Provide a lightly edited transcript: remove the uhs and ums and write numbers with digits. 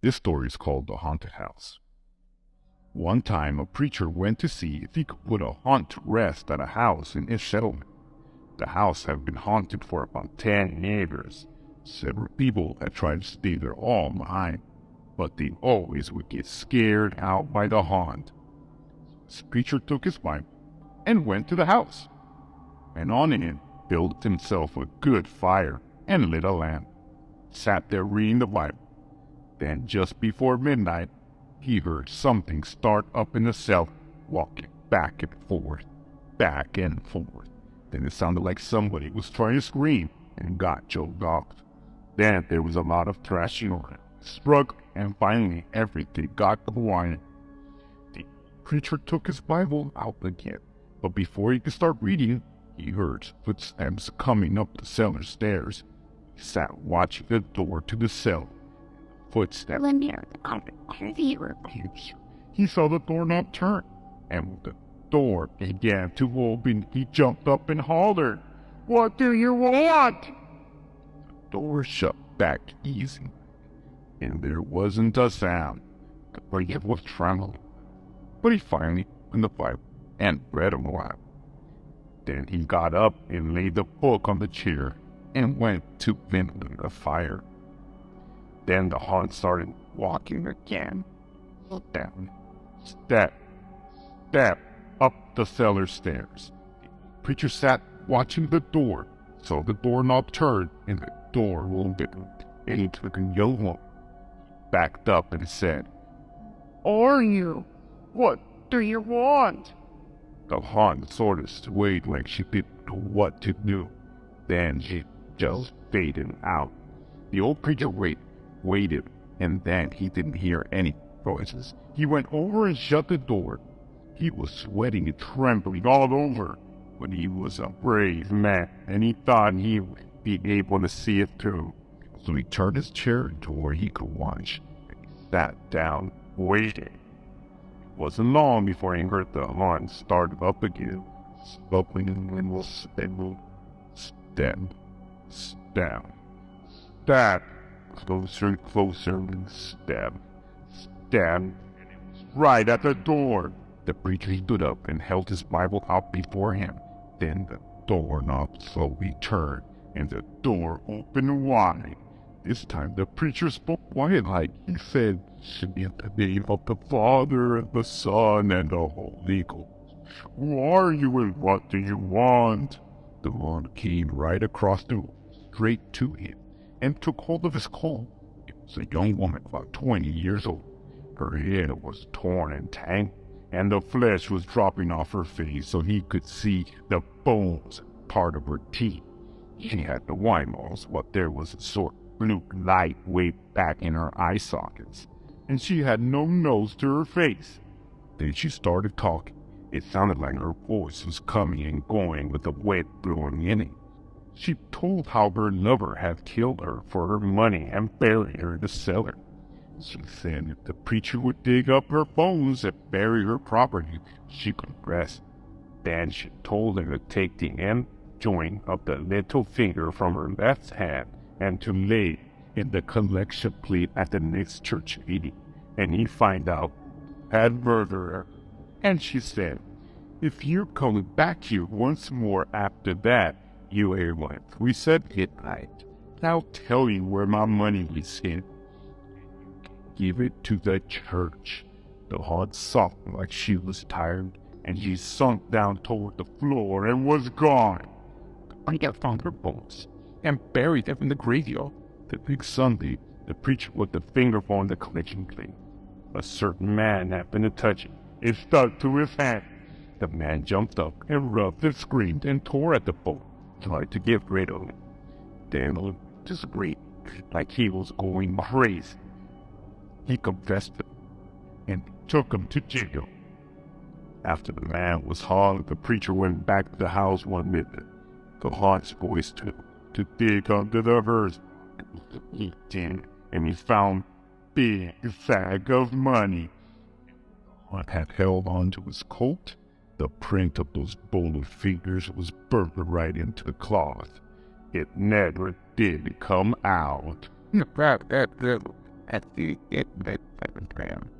This story is called The Haunted House. One time, a preacher went to see if he could put a haunt to rest at a house in his settlement. The house had been haunted for about 10 years. Several people had tried to stay there all behind, but they always would get scared out by the haunt. The preacher took his Bible and went to the house, and on in, built himself a good fire and lit a lamp. Sat there reading the Bible. Then, just before midnight, he heard something start up in the cellar, walking back and forth, back and forth. Then it sounded like somebody was trying to scream and got choked off. Then there was a lot of thrashing around, struggling, and finally everything got quiet. The preacher took his Bible out again, but before he could start reading, he heard footsteps coming up the cellar stairs. He sat watching the door to the cellar. Footsteps. He saw the doorknob turn, and when the door began to open, he jumped up and hollered, "What do you want?" The door shut back easy, and there wasn't a sound. The preacher was trembling, but he finally opened the Bible and read a while. Then he got up and laid the book on the chair and went to kindle the fire. Then the haunt started walking again. Step, step, step up the cellar stairs. The preacher sat watching the door, so the doorknob turned and the door opened. And he took a young woman, backed up and said, "Are you? What do you want?" The haunt sort of swayed like she didn't know what to do. Then she just faded out. The old preacher waited, and then he didn't hear any voices. He went over and shut the door. He was sweating and trembling all over, but he was a brave man, and he thought he would be able to see it through. So he turned his chair to where he could watch, and he sat down, waiting. It wasn't long before he heard the haunt start up again, bubbling and was step, step, step. Closer and closer and stab, and it was right at the door. The preacher stood up and held his Bible out before him. Then the doorknob slowly turned and the door opened wide. This time the preacher spoke quiet like he said, "In the name of the Father and the Son and the Holy Ghost. Who are you and what do you want?" The one came right across the room, straight to him, and took hold of his collar. It was a young woman about 20 years old. Her hair was torn and tangled, and the flesh was dropping off her face so he could see the bones and part of her teeth. She had no eyeballs, but there was a sort of blue light way back in her eye sockets, and she had no nose to her face. Then she started talking. It sounded like her voice was coming and going with the wind blowing in it. She told how her lover had killed her for her money and buried her in the cellar. She said if the preacher would dig up her bones and bury her property, she could rest. Then she told him to take the end joint of the little finger from her left hand and to lay in the collection plate at the next church meeting, and he'd find out who had murdered her. And she said, "If you're coming back here once more after that, you ain't what we said midnight. I'll tell you where my money is hid. Give it to the church." The haunt sobbed like she was tired, and she sunk down toward the floor and was gone. I found her bones and buried them in the graveyard. The next Sunday, the preacher put the finger on the collection plate. A certain man happened to touch it. It stuck to his hand. The man jumped up and rubbed and screamed and tore at the bone, tried to get rid of it. Then he just screamed like he was going crazy. He confessed it and took him to jail. After the man was hung, the preacher went back to the house one midnight. The haunt's voice told him to dig under the hearse. He did, and he found a big sack of money. The haunt had held onto his coat. The print of those bony fingers was burned right into the cloth. It never did come out. at the bedtime.